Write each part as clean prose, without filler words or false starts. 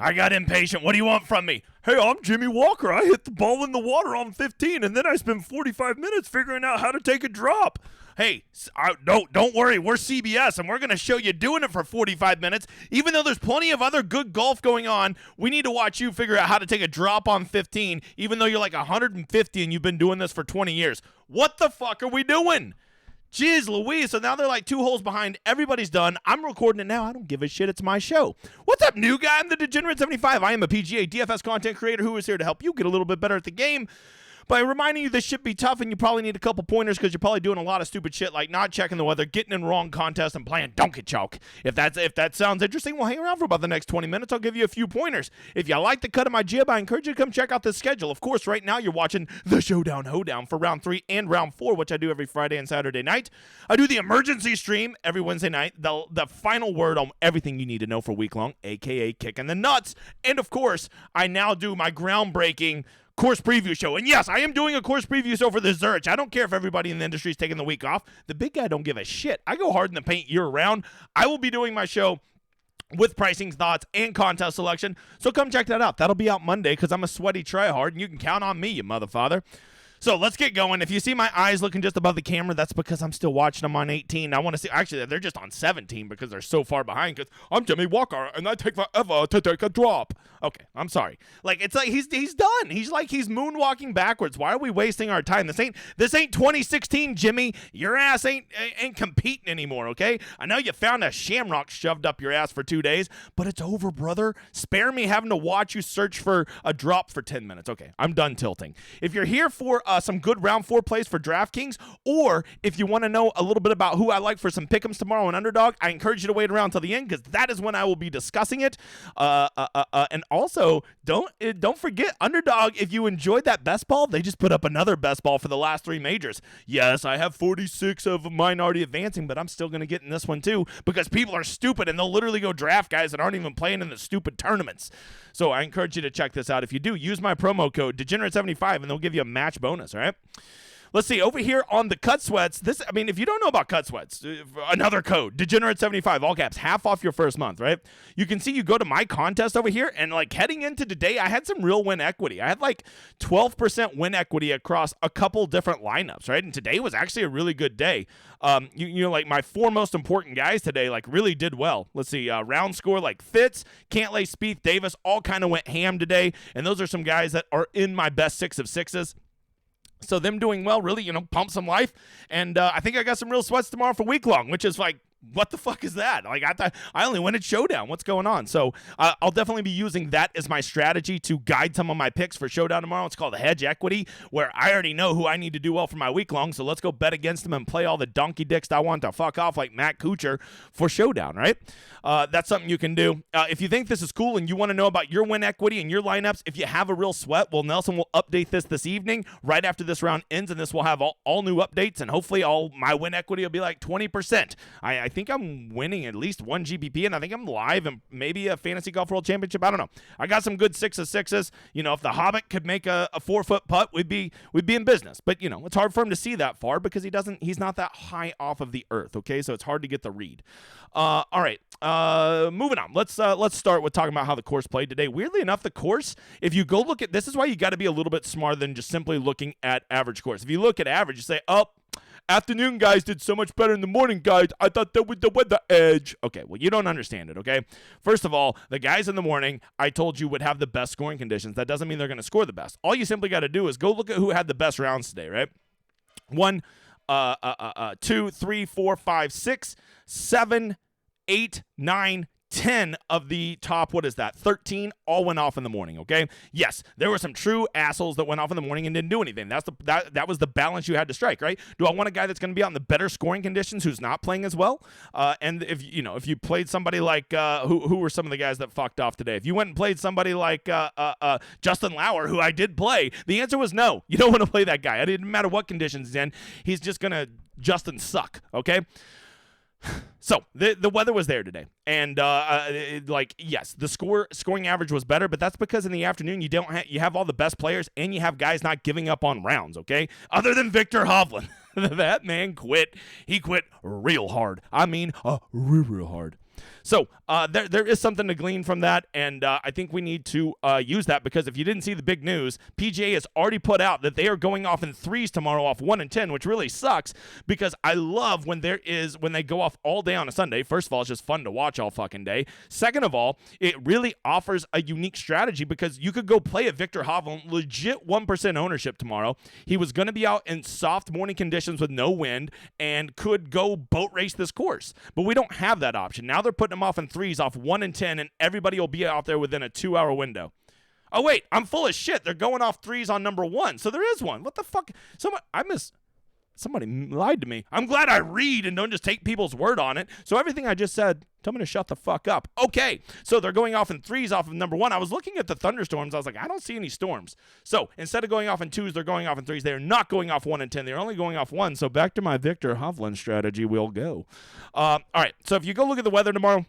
I got impatient. What do you want from me? Hey, I'm Jimmy Walker. I hit the ball in the water on 15, and then I spent 45 minutes figuring out how to take a drop. Hey, don't worry. We're CBS, and we're going to show you doing it for 45 minutes. Even though there's plenty of other good golf going on, we need to watch you figure out how to take a drop on 15, even though you're like 150 and you've been doing this for 20 years. What the fuck are we doing? Jeez Louise, so now they're like 2 holes behind. Everybody's done. I'm recording it now. I don't give a shit. It's my show. What's up, new guy? I'm the Degenerate 75. I am a PGA DFS content creator who is here to help you get a little bit better at the game by reminding you this should be tough and you probably need a couple pointers because you're probably doing a lot of stupid shit like not checking the weather, getting in wrong contests, and playing donkey choke. If that sounds interesting, well, hang around for about the next 20 minutes. I'll give you a few pointers. If you like the cut of my jib, I encourage you to come check out this schedule. Of course, right now you're watching the Showdown Hoedown for round 3 and round 4, which I do every Friday and Saturday night. I do the emergency stream every Wednesday night, the final word on everything you need to know for week long, aka kicking the nuts. And of course, I now do my groundbreaking course preview show. And yes, I am doing a course preview show for the Zurich. I don't care if everybody in the industry is taking the week off. The big guy don't give a shit. I go hard in the paint year round. I will be doing my show with pricing, thoughts, and contest selection. So come check that out. That'll be out Monday because I'm a sweaty tryhard, and you can count on me, you motherfather. So let's get going. If you see my eyes looking just above the camera, that's because I'm still watching them on 18. I want to see, actually, they're just on 17 because they're so far behind because I'm Jimmy Walker and I take forever to take a drop. Okay, I'm sorry. Like, it's like he's done. He's moonwalking backwards. Why are we wasting our time? This ain't 2016, Jimmy. Your ass ain't competing anymore, okay? I know you found a shamrock shoved up your ass for 2 days, but it's over, brother. Spare me having to watch you search for a drop for 10 minutes. Okay, I'm done tilting. If you're here for some good round 4 plays for DraftKings, or if you want to know a little bit about who I like for some pick'ems tomorrow on Underdog, I encourage you to wait around till the end because that is when I will be discussing it. And also, don't forget Underdog. If you enjoyed that best ball, they just put up another best ball for the last 3 majors. Yes, I have 46 of mine already advancing, but I'm still going to get in this one too because people are stupid and they'll literally go draft guys that aren't even playing in the stupid tournaments. So I encourage you to check this out. If you do, use my promo code Degenerate75 and they'll give you a match bonus, all right? Let's see, over here on the cut sweats, if you don't know about cut sweats, another code, Degenerate75, all caps, half off your first month, right? You can see you go to my contest over here, and like heading into today, I had some real win equity. I had like 12% win equity across a couple different lineups, right? And today was actually a really good day. Like my 4 most important guys today, like really did well. Let's see, round score like Fitz, Cantlay, Spieth, Davis, all kind of went ham today. And those are some guys that are in my best 6 of 6s. So them doing well really, pump some life. And I think I got some real sweats tomorrow for week long, which is like, what the fuck is that? Like, I thought I only went at Showdown. What's going on? So I'll definitely be using that as my strategy to guide some of my picks for Showdown tomorrow. It's called hedge equity, where I already know who I need to do well for my week long. So let's go bet against them and play all the donkey dicks I want to fuck off like Matt Kuchar for Showdown, right? That's something you can do. If you think this is cool and you want to know about your win equity and your lineups, if you have a real sweat, well, Nelson will update this evening right after this round ends, and this will have all new updates, and hopefully all my win equity will be like 20%. I think I'm winning at least 1 GPP, and I think I'm live and maybe a Fantasy Golf World Championship. I don't know. I got some good 6 of 6s. If the Hobbit could make a 4-foot putt, we'd be in business. But it's hard for him to see that far because he's not that high off of the earth. Okay, so it's hard to get the read. All right. Moving on. Let's start with talking about how the course played today. Weirdly enough, the course, if you go look at this, is why you got to be a little bit smarter than just simply looking at average course. If you look at average, you say, afternoon guys did so much better than the morning guys. I thought that was the weather edge. Okay, well, you don't understand it, okay? First of all, the guys in the morning, I told you, would have the best scoring conditions. That doesn't mean they're going to score the best. All you simply got to do is go look at who had the best rounds today, right? 1, 2, 3, 4, 5, 6, 7, 8, 9, 10 of the top, 13 all went off in the morning, okay? Yes, there were some true assholes that went off in the morning and didn't do anything. That was the balance you had to strike, right? Do I want a guy that's going to be out in the better scoring conditions who's not playing as well? And if you played somebody like who were some of the guys that fucked off today? If you went and played somebody like Justin Lauer, who I did play, the answer was no. You don't want to play that guy. It didn't matter what conditions he's in. He's just going to Justin suck, okay? So the weather was there today, and yes, the scoring average was better, but that's because in the afternoon you have all the best players and you have guys not giving up on rounds. Okay, other than Victor Hovland, that man quit. He quit real hard. I mean, real hard. So there is something to glean from that, and I think we need to use that, because if you didn't see the big news, PGA has already put out that they are going off in threes tomorrow off 1 and 10, which really sucks, because I love when they go off all day on a Sunday. First of all, it's just fun to watch all fucking day. Second of all, it really offers a unique strategy, because you could go play at Viktor Hovland, legit 1% ownership tomorrow. He was going to be out in soft morning conditions with no wind and could go boat race this course, but we don't have that option. Now they're putting him off in threes off 1 and 10, and everybody will be out there within a 2-hour window. Oh, wait, I'm full of shit. They're going off threes on number 1, so there is one. What the fuck? Somebody lied to me. I'm glad I read and don't just take people's word on it. So everything I just said, tell me to shut the fuck up. Okay, so they're going off in threes off of number 1. I was looking at the thunderstorms. I was like, I don't see any storms. So instead of going off in 2s, they're going off in 3s. They're not going off 1 and 10. They're only going off 1. So back to my Viktor Hovland strategy we'll go. All right, so if you go look at the weather tomorrow,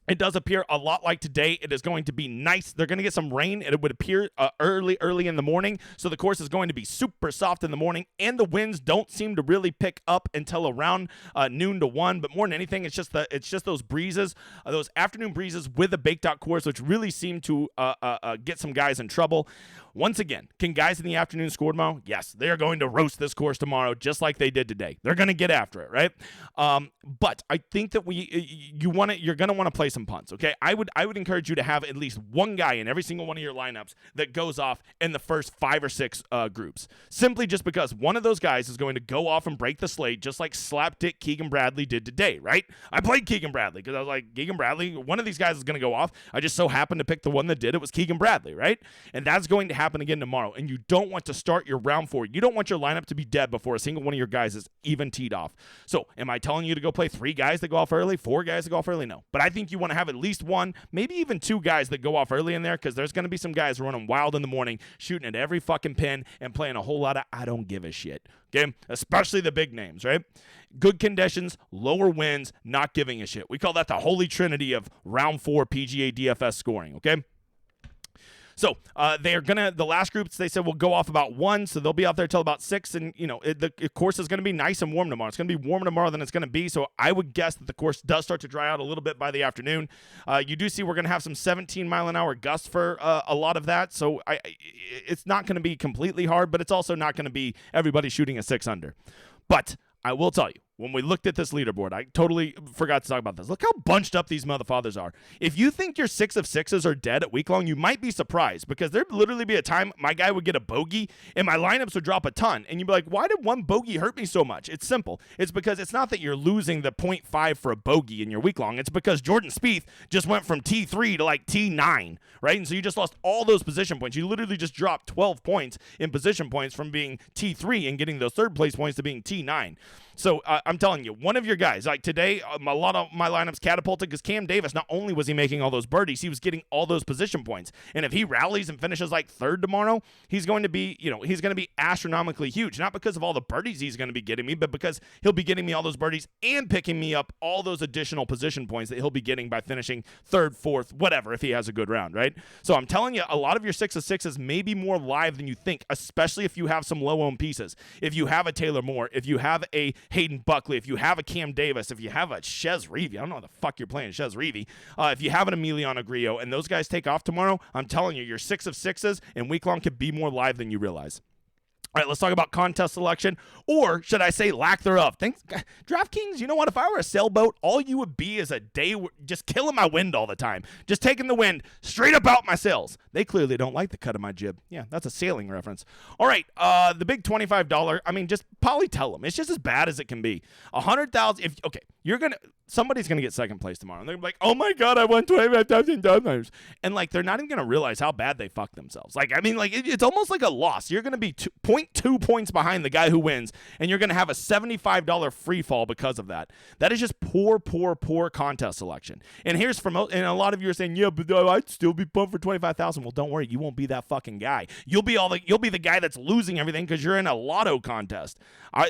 it does appear a lot like today. It is going to be nice. They're going to get some rain. It would appear early in the morning. So the course is going to be super soft in the morning, and the winds don't seem to really pick up until around noon to 1. But more than anything, it's just those breezes, those afternoon breezes with a baked out course, which really seem to get some guys in trouble. Once again, can guys in the afternoon score tomorrow? Yes, they are going to roast this course tomorrow, just like they did today. They're going to get after it, right? But I think that you're going to want to play some punts, okay? I would encourage you to have at least one guy in every single one of your lineups that goes off in the first 5 or 6 groups, simply just because one of those guys is going to go off and break the slate, just like slapdick Keegan Bradley did today, right? I played Keegan Bradley because I was like, Keegan Bradley, one of these guys is going to go off. I just so happened to pick the one that did. It was Keegan Bradley, right? And that's going to happen again tomorrow, and you don't want to start your round 4. You don't want your lineup to be dead before a single one of your guys is even teed off. So am I telling you to go play 3 guys that go off early, 4 guys that go off early? No. But I think you want to have at least 1, maybe even 2 guys that go off early in there, because there's going to be some guys running wild in the morning, shooting at every fucking pin and playing a whole lot of I don't give a shit. Okay? Especially the big names, right? Good conditions, lower winds, not giving a shit. We call that the holy trinity of round 4 PGA DFS scoring, okay? So the last groups, they said, will go off about 1, so they'll be out there till about 6, and, the course is going to be nice and warm tomorrow. It's going to be warmer tomorrow than it's going to be, so I would guess that the course does start to dry out a little bit by the afternoon. You do see we're going to have some 17-mile-an-hour gusts for a lot of that, so it's not going to be completely hard, but it's also not going to be everybody shooting a 6 under. But I will tell you, when we looked at this leaderboard, I totally forgot to talk about this. Look how bunched up these motherfathers are. If you think your 6 of 6s are dead at week long, you might be surprised, because there'd literally be a time my guy would get a bogey and my lineups would drop a ton. And you'd be like, why did one bogey hurt me so much? It's simple. It's because it's not that you're losing the 0.5 for a bogey in your week long. It's because Jordan Spieth just went from T3 to like T9, right? And so you just lost all those position points. You literally just dropped 12 points in position points from being T3 and getting those third place points to being T9. So I'm telling you, one of your guys, like today, a lot of my lineups catapulted because Cam Davis, not only was he making all those birdies, he was getting all those position points. And if he rallies and finishes like 3rd tomorrow, he's going to be, he's going to be astronomically huge. Not because of all the birdies he's going to be getting me, but because he'll be getting me all those birdies and picking me up all those additional position points that he'll be getting by finishing 3rd, 4th, whatever, if he has a good round, right? So I'm telling you, a lot of your 6 of 6s may be more live than you think, especially if you have some low-owned pieces. If you have a Taylor Moore, if you have a Hayden Buckley, if you have a Cam Davis, if you have a Chez Reavie, I don't know what the fuck you're playing Chez Reavie, if you have an Emiliano Grillo, and those guys take off tomorrow, I'm telling you, your 6 of 6s and week long could be more live than you realize. All right, let's talk about contest selection, or should I say lack thereof. Thanks, DraftKings, you know what? If I were a sailboat, all you would be is a day just killing my wind all the time. Just taking the wind straight up out my sails. They clearly don't like the cut of my jib. Yeah, that's a sailing reference. All right, the big $25, just probably tell them. It's just as bad as it can be. 100,000, okay, somebody's going to get second place tomorrow. And they're going to be like, oh my God, I won $25,000. And they're not even going to realize how bad they fucked themselves. It's almost like a loss. You're going to be 0.2 points behind the guy who wins, and you're going to have a $75 free fall because of that. That is just poor contest selection. And and a lot of you are saying, yeah, but I'd still be pumped for $25,000. Well, don't worry, you won't be that fucking guy. You'll be the guy that's losing everything because you're in a lotto contest.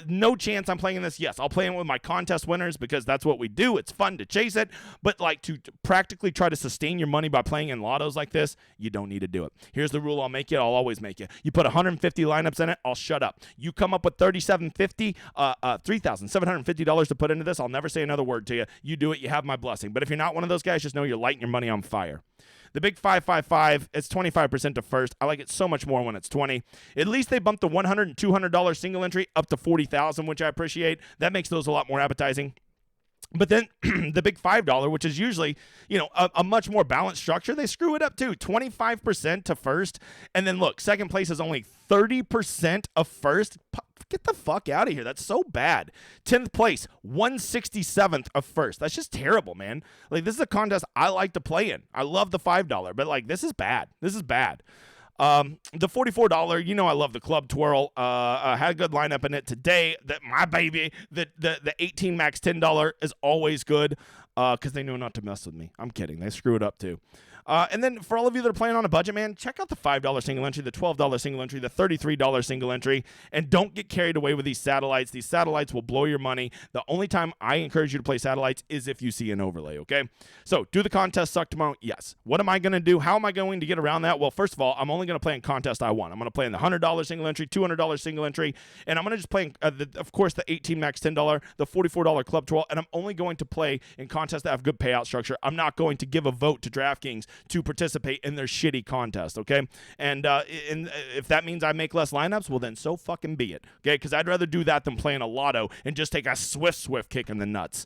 No chance I'm playing this. Yes, I'll play it with my contest winners because that's what we do. It's fun to chase it, but to practically try to sustain your money by playing in lottos like this, you don't need to do it. Here's the rule I'll always make you. You put 150 lineups in it, I'll shut up. You come up with $3,750 to put into this, I'll never say another word to you. You do it, you have my blessing. But if you're not one of those guys, just know you're lighting your money on fire. The big 555, it's 25% to first. I like it so much more when it's 20. At least they bumped the $100 and $200 single entry up to 40,000, which I appreciate. That makes those a lot more appetizing. But then the big $5, which is usually, a much more balanced structure, they screw it up too. 25% to first. And then look, second place is only 30% of first. Get the fuck out of here. That's so bad. 10th place, 167th of first. That's just terrible, man. Like, this is a contest I like to play in. I love the $5, but like, this is bad. This is bad. The $44, I love the club twirl. Had a good lineup in it today. That my baby, the 18 max $10 is always good, because they know not to mess with me. I'm kidding. They screw it up too. And then for all of you that are playing on a budget, man, check out the $5 single entry, the $12 single entry, the $33 single entry, and don't get carried away with these satellites. These satellites will blow your money. The only time I encourage you to play satellites is if you see an overlay, okay? So, do the contest suck tomorrow? Yes. What am I going to do? How am I going to get around that? Well, first of all, I'm only going to play in contest I want. I'm going to play in the $100 single entry, $200 single entry, and I'm going to just play, of course, the 18 max $10, the $44 club twirl, and I'm only going to play in contests that have good payout structure. I'm not going to give a vote to DraftKings to participate in their shitty contest, okay? And if that means I make less lineups, well, then so fucking be it, okay? Because I'd rather do that than playing a lotto and just take a swift kick in the nuts,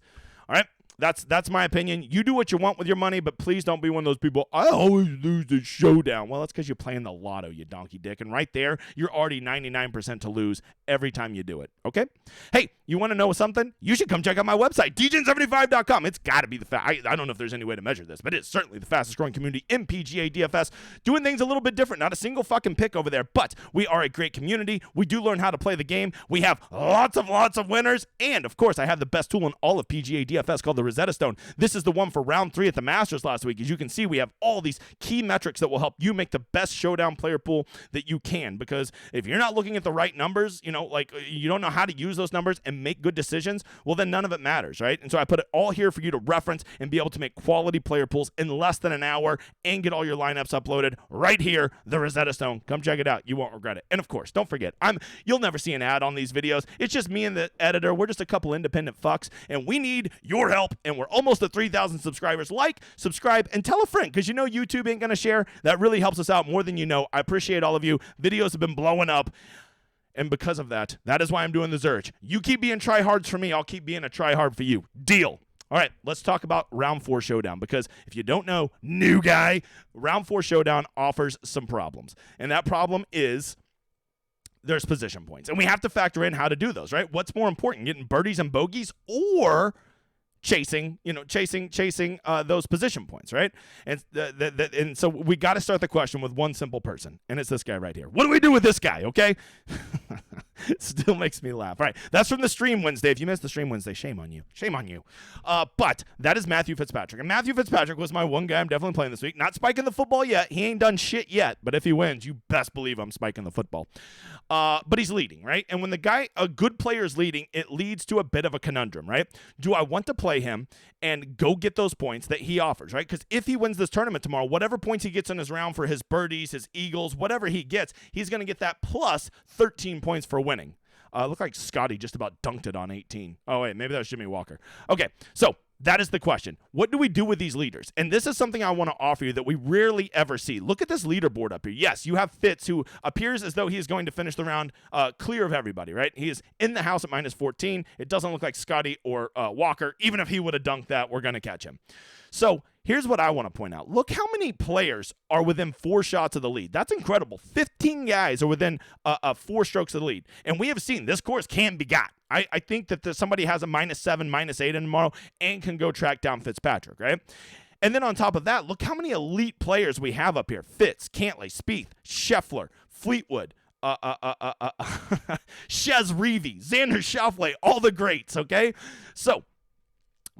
all right? That's my opinion. You do what you want with your money, but please don't be one of those people, I always lose the showdown. Well, that's because you're playing the lotto, you donkey dick. And right there, you're already 99% to lose every time you do it, okay? Hey, you want to know something? You should come check out my website, dgen75.com. It's got to be I don't know if there's any way to measure this, but it's certainly the fastest growing community in PGA DFS, doing things a little bit different. Not a single fucking pick over there, but we are a great community. We do learn how to play the game. We have lots of winners. And, of course, I have the best tool in all of PGA DFS called the Rosetta Stone. This is the one for round 3 at the Masters last week. As you can see, we have all these key metrics that will help you make the best showdown player pool that you can. Because if you're not looking at the right numbers, you don't know how to use those numbers and make good decisions, well, then none of it matters, right? And so I put it all here for you to reference and be able to make quality player pools in less than an hour and get all your lineups uploaded right here, the Rosetta Stone. Come check it out. You won't regret it. And of course, don't forget, you'll never see an ad on these videos. It's just me and the editor. We're just a couple independent fucks, and we need your help, and we're almost at 3,000 subscribers. Like, subscribe, and tell a friend, because YouTube ain't going to share. That really helps us out more than you know. I appreciate all of you. Videos have been blowing up, and because of that, that is why I'm doing the Zurch. You keep being tryhards for me, I'll keep being a tryhard for you. Deal. All right, let's talk about Round 4 Showdown, because if you don't know, new guy, Round 4 Showdown offers some problems, and that problem is there's position points, and we have to factor in how to do those, right? What's more important, getting birdies and bogeys or chasing those position points, right? And and so we got to start the question with one simple person, and it's this guy right here. What do we do with this guy, okay? Still makes me laugh. All right, that's from the stream Wednesday. If you missed the stream Wednesday, shame on you. Shame on you. But that is Matthew Fitzpatrick. And Matthew Fitzpatrick was my one guy I'm definitely playing this week. Not spiking the football yet. He ain't done shit yet. But if he wins, you best believe I'm spiking the football. But he's leading, right? And when a good player is leading, it leads to a bit of a conundrum, right? Do I want to play him and go get those points that he offers, right? Because if he wins this tournament tomorrow, whatever points he gets in his round for his birdies, his eagles, whatever he gets, he's going to get that plus 13 points for winning. Looked like Scotty just about dunked it on 18. Oh, wait, maybe that was Jimmy Walker. Okay, so that is the question. What do we do with these leaders? And this is something I want to offer you that we rarely ever see. Look at this leaderboard up here. Yes, you have Fitz, who appears as though he is going to finish the round clear of everybody, right? He is in the house at minus 14. It doesn't look like Scotty or Walker. Even if he would have dunked that, we're going to catch him. So here's what I want to point out. Look how many players are within 4 shots of the lead. That's incredible. 15 guys are within 4 strokes of the lead. And we have seen this course can be got. I think that somebody has a -7, -8 in tomorrow and can go track down Fitzpatrick, right? And then on top of that, look how many elite players we have up here. Fitz, Cantlay, Spieth, Scheffler, Fleetwood, Chez Reavie, Xander Schauffele, all the greats, okay? So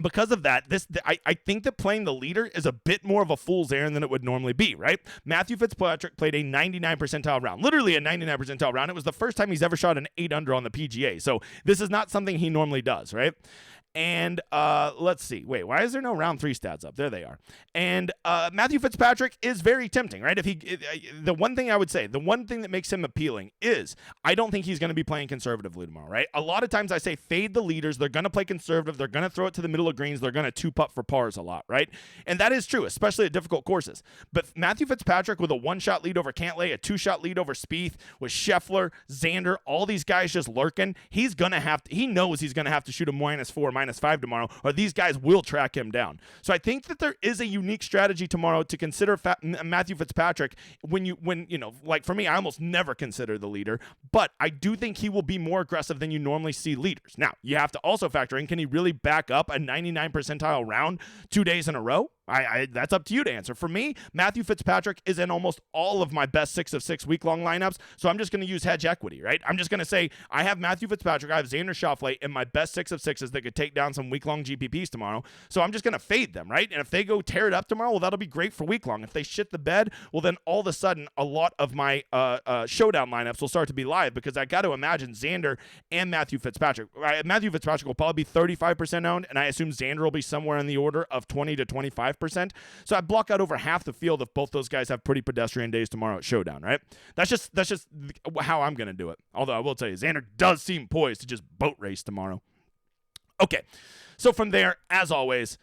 because of that, I think that playing the leader is a bit more of a fool's errand than it would normally be, right? Matthew Fitzpatrick played a 99 percentile round, literally a 99 percentile round. It was the first time he's ever shot an 8 under on the PGA. So this is not something he normally does, right? And let's see. Wait, why is there no round 3 stats up? There they are. And Matthew Fitzpatrick is very tempting, right? The one thing I would say, the one thing that makes him appealing is I don't think he's going to be playing conservatively tomorrow, right? A lot of times I say fade the leaders. They're going to play conservative. They're going to throw it to the middle of greens. They're going to 2-putt for pars a lot, right? And that is true, especially at difficult courses. But Matthew Fitzpatrick with a 1-shot lead over Cantlay, a 2-shot lead over Spieth, with Scheffler, Xander, all these guys just lurking, he knows he's going to have to shoot a -4, -5 tomorrow, or these guys will track him down. So I think that there is a unique strategy tomorrow to consider Matthew Fitzpatrick when like for me, I almost never consider the leader, but I do think he will be more aggressive than you normally see leaders. Now, you have to also factor in, can he really back up a 99 percentile round 2 days in a row? That's up to you to answer. For me, Matthew Fitzpatrick is in almost all of my best 6 of 6 week-long lineups, so I'm just going to use hedge equity, right? I'm just going to say I have Matthew Fitzpatrick, I have Xander Schauffele in my best 6 of 6s that could take down some week-long GPPs tomorrow, so I'm just going to fade them, right? And if they go tear it up tomorrow, well, that'll be great for week-long. If they shit the bed, well, then all of a sudden, a lot of my showdown lineups will start to be live, because I got to imagine Xander and Matthew Fitzpatrick. Matthew Fitzpatrick will probably be 35% owned, and I assume Xander will be somewhere in the order of 20 to 25%. So I block out over half the field if both those guys have pretty pedestrian days tomorrow at Showdown, right? That's just how I'm going to do it. Although I will tell you, Xander does seem poised to just boat race tomorrow. Okay, so from there, as always,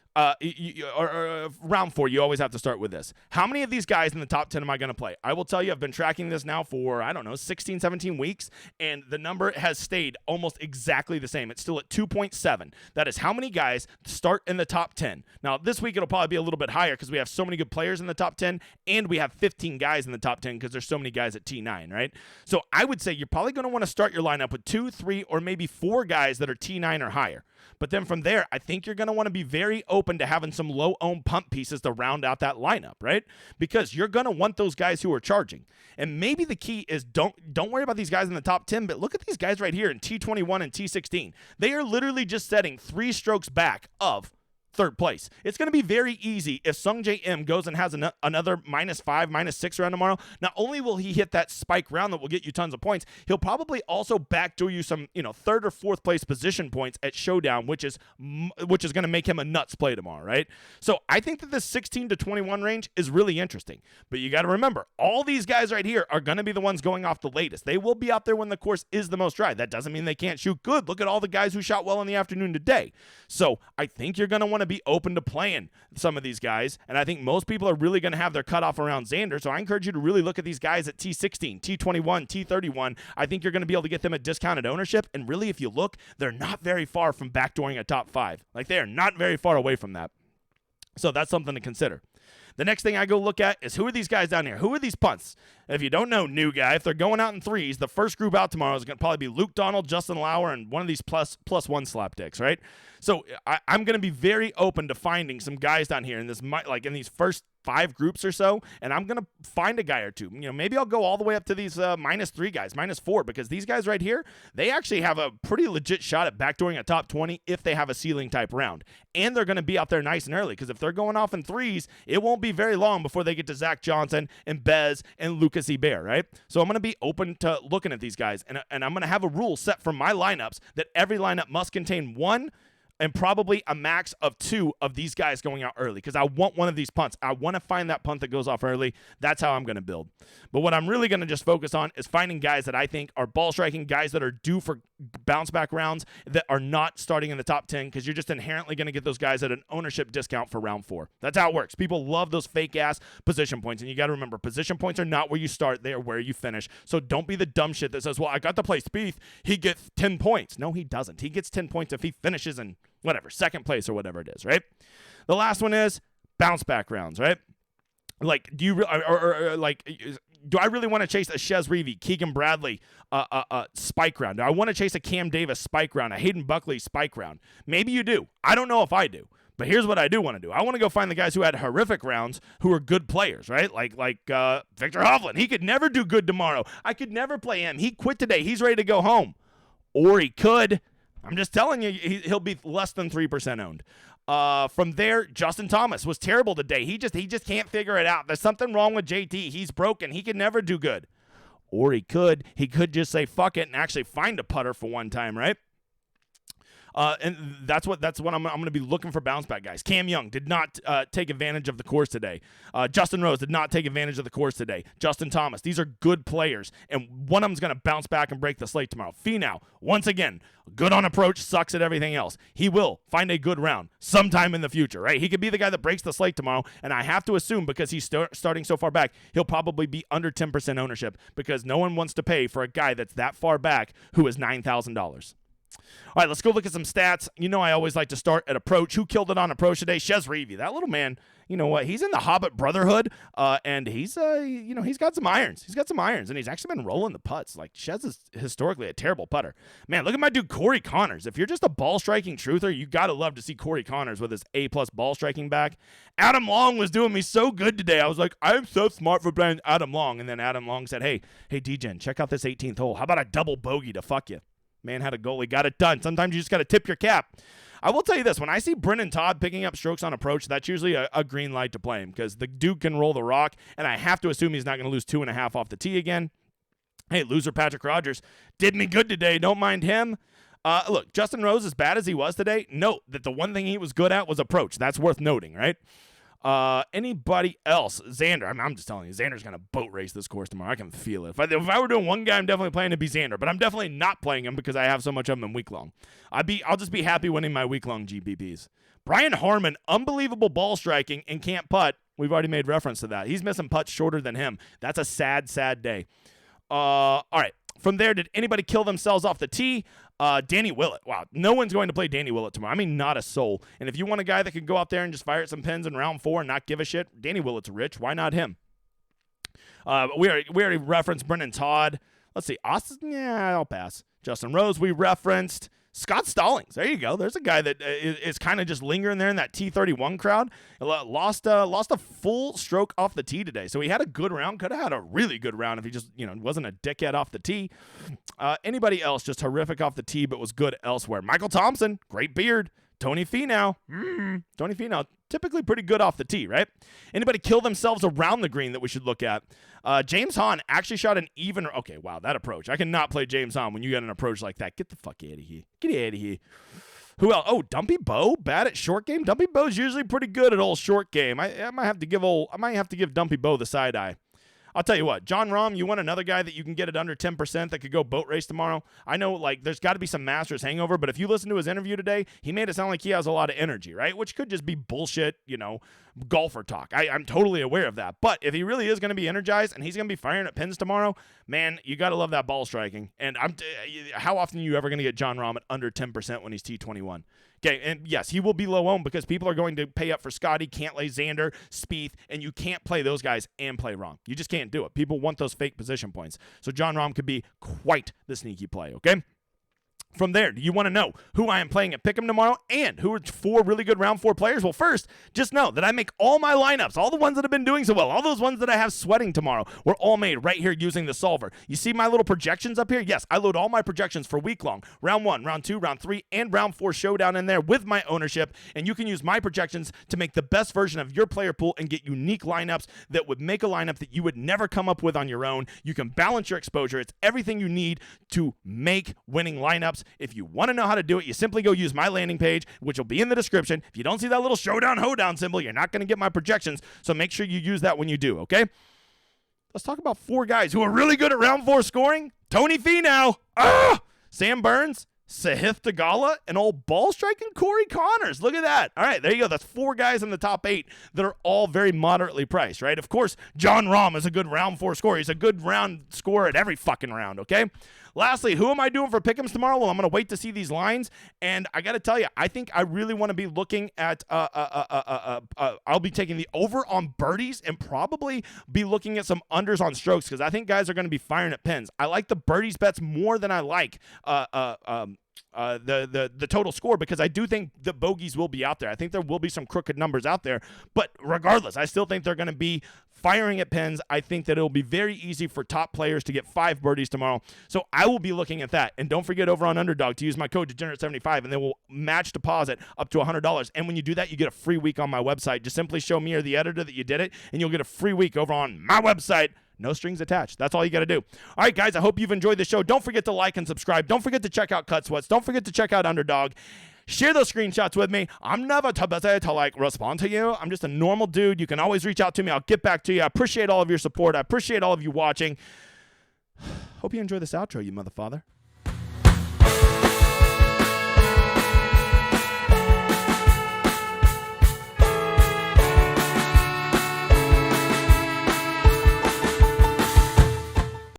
round 4, you always have to start with this. How many of these guys in the top 10 am I going to play? I will tell you, I've been tracking this now for, 16, 17 weeks, and the number has stayed almost exactly the same. It's still at 2.7. That is how many guys start in the top 10. Now, this week it'll probably be a little bit higher because we have so many good players in the top 10, and we have 15 guys in the top 10 because there's so many guys at T9, right? So I would say you're probably going to want to start your lineup with 2, 3, or maybe 4 guys that are T9 or higher. But then from there, I think you're going to want to be very open to having some low-owned pump pieces to round out that lineup, right? Because you're going to want those guys who are charging. And maybe the key is don't worry about these guys in the top 10, but look at these guys right here in T21 and T16. They are literally just setting 3 strokes back of third place. It's going to be very easy if Sungjae Im goes and has another -5, -6 round tomorrow. Not only will he hit that spike round that will get you tons of points, he'll probably also backdoor you some, 3rd or 4th place position points at Showdown, which is going to make him a nuts play tomorrow, right? So I think that this 16 to 21 range is really interesting. But you got to remember, all these guys right here are going to be the ones going off the latest. They will be out there when the course is the most dry. That doesn't mean they can't shoot good. Look at all the guys who shot well in the afternoon today. So I think you're going to want to be open to playing some of these guys, and I think most people are really going to have their cutoff around Xander, so I encourage you to really look at these guys at T16, T21, T31. I think you're going to be able to get them at discounted ownership, and really, if you look, they're not very far from backdooring a top 5. Like, they are not very far away from that. So that's something to consider. The next thing I go look at is, who are these guys down here? Who are these punts? If you don't know, new guy, if they're going out in 3s, the first group out tomorrow is going to probably be Luke Donald, Justin Lauer, and one of these plus 1 slapdicks, right? So I'm going to be very open to finding some guys down here in this, like in these first 5 groups or so, and I'm going to find a guy or two. Maybe I'll go all the way up to these -3 guys, -4, because these guys right here, they actually have a pretty legit shot at backdooring a top 20 if they have a ceiling type round. And they're going to be out there nice and early, because if they're going off in 3s, it won't be very long before they get to Zach Johnson and Bez and Lucas Hebert, right? So I'm going to be open to looking at these guys, and I'm going to have a rule set for my lineups that every lineup must contain 1 and probably a max of 2 of these guys going out early, because I want one of these punts. I want to find that punt that goes off early. That's how I'm going to build. But what I'm really going to just focus on is finding guys that I think are ball striking, guys that are due for bounce back rounds that are not starting in the top 10, because you're just inherently going to get those guys at an ownership discount for round 4. That's how it works. People love those fake ass position points, and you got to remember, position points are not where you start, they are where you finish. So don't be the dumb shit that says, well, I got to play Spieth, he gets 10 points. No, he doesn't. He gets 10 points if he finishes in whatever, 2nd place or whatever it is, right? The last one is bounce back rounds, right? Like, do you do I really want to chase a Chez Reavie, Keegan Bradley spike round? Do I want to chase a Cam Davis spike round, a Hayden Buckley spike round? Maybe you do. I don't know if I do. But here's what I do want to do. I want to go find the guys who had horrific rounds who are good players, right? Like Victor Hovland. He could never do good tomorrow. I could never play him. He quit today. He's ready to go home. Or he could. I'm just telling you, he'll be less than 3% owned. From there, Justin Thomas was terrible today. He just can't figure it out. There's something wrong with JT. He's broken. He can never do good. Or he could just say fuck it and actually find a putter for one time, right? And that's what I'm going to be looking for bounce back guys. Cam Young did not take advantage of the course today. Justin Rose did not take advantage of the course today. Justin Thomas, these are good players, and one of them's going to bounce back and break the slate tomorrow. Finau, once again, good on approach, sucks at everything else. He will find a good round sometime in the future, right? He could be the guy that breaks the slate tomorrow, and I have to assume because he's starting so far back, he'll probably be under 10% ownership because no one wants to pay for a guy that's that far back who is $9,000. All right, let's go look at some stats. You know I always like to start at approach. Who killed it on approach today? Shez Reavie. That little man, you know what? He's in the Hobbit Brotherhood, and he's got some irons. He's got some irons, and he's actually been rolling the putts. Like, Shez is historically a terrible putter. Man, look at my dude Corey Connors. If you're just a ball-striking truther, you got to love to see Corey Connors with his A-plus ball-striking back. Adam Long was doing me so good today. I was like, I'm so smart for playing Adam Long. And then Adam Long said, hey, D-Gen, check out this 18th hole. How about a double bogey to fuck you? Man had a goal. He got it done. Sometimes you just got to tip your cap. I will tell you this. When I see Brennan Todd picking up strokes on approach, that's usually a green light to play him because the dude can roll the rock, and I have to assume he's not going to lose 2.5 off the tee again. Hey, loser Patrick Rogers did me good today. Don't mind him. Look, Justin Rose, as bad as he was today, note that the one thing he was good at was approach. That's worth noting, right? Anybody else? Xander. I'm just telling you, Xander's going to boat race this course tomorrow. I can feel it. If I were doing one guy, I'm definitely playing to be Xander, but I'm definitely not playing him because I have so much of him in week long. I'll just be happy winning my week long GPPs. Brian Harmon, unbelievable ball striking and can't putt. We've already made reference to that. He's missing putts shorter than him. That's a sad, sad day. All right. From there, did anybody kill themselves off the tee? Danny Willett. Wow, no one's going to play Danny Willett tomorrow. I mean, not a soul. And if you want a guy that can go out there and just fire at some pins in round 4 and not give a shit, Danny Willett's rich. Why not him? We already referenced Brennan Todd. Let's see. Austin, yeah, I'll pass. Justin Rose, we referenced. Scott Stallings. There you go. There's a guy that is kind of just lingering there in that T31 crowd. Lost a full stroke off the tee today. So he had a good round. Could have had a really good round if he just, wasn't a dickhead off the tee. Anybody else just horrific off the tee but was good elsewhere? Michael Thompson, great beard. Tony Finau. Tony Finau, typically pretty good off the tee, right? Anybody kill themselves around the green that we should look at? James Hahn actually shot an even. Okay, wow, that approach. I cannot play James Hahn when you get an approach like that. Get the fuck out of here. Get out of here. Who else? Oh, Dumpy Bo, bad at short game. Dumpy Bo's usually pretty good at old short game. I might have to give Dumpy Bo the side eye. I'll tell you what, John Rahm, you want another guy that you can get at under 10% that could go boat race tomorrow? I know, there's got to be some Masters hangover, but if you listen to his interview today, he made it sound like he has a lot of energy, right? Which could just be bullshit, golfer talk. I'm totally aware of that. But if he really is going to be energized and he's going to be firing at pins tomorrow, man, you got to love that ball striking. And how often are you ever going to get John Rahm at under 10% when he's T21? Okay, and yes, he will be low owned because people are going to pay up for Scotty, Cantlay, Xander, Spieth, and you can't play those guys and play Rahm. You just can't do it. People want those fake position points. So John Rahm could be quite the sneaky play, okay? From there, do you want to know who I am playing at Pick'em tomorrow and who are 4 really good round 4 players? Well, first, just know that I make all my lineups, all the ones that have been doing so well, all those ones that I have sweating tomorrow, were all made right here using the solver. You see my little projections up here? Yes, I load all my projections for week long, round 1, round 2, round 3, and round 4 showdown in there with my ownership, and you can use my projections to make the best version of your player pool and get unique lineups that would make a lineup that you would never come up with on your own. You can balance your exposure. It's everything you need to make winning lineups. If you want to know how to do it, you simply go use my landing page, which will be in the description. If you don't see that little Showdown Hoedown symbol, you're not going to get my projections, so make sure you use that when you do, okay? Let's talk about 4 guys who are really good at round 4 scoring. Tony Finau, Sam Burns, Sahith Theegala, and old ball striking Corey Connors. Look at that. All right, there you go. That's 4 guys in the top 8 that are all very moderately priced, right? Of course, John Rahm is a good round 4 scorer. He's a good round scorer at every fucking round, okay? Lastly, who am I doing for pick'ems tomorrow? Well, I'm going to wait to see these lines, and I got to tell you, I think I really want to be looking at, I'll be taking the over on birdies and probably be looking at some unders on strokes because I think guys are going to be firing at pins. I like the birdies bets more than I like the total score because I do think the bogeys will be out there. I think there will be some crooked numbers out there, but regardless, I still think they're going to be firing at pins. I think that it'll be very easy for top players to get 5 birdies tomorrow, so I will be looking at that. And don't forget over on Underdog to use my code Degenerate75 and they will match deposit up to $100. And when you do that, you get a free week on my website. Just simply show me or the editor that you did it and you'll get a free week over on my website, No strings attached. That's all you got to do. All right, guys, I hope you've enjoyed the show. Don't forget to like and subscribe. Don't forget to check out Cut Sweats. Don't forget to check out Underdog. Share those screenshots with me. I'm never too busy to like respond to you. I'm just a normal dude. You can always reach out to me. I'll get back to you. I appreciate all of your support. I appreciate all of you watching. Hope you enjoy this outro, you motherfather.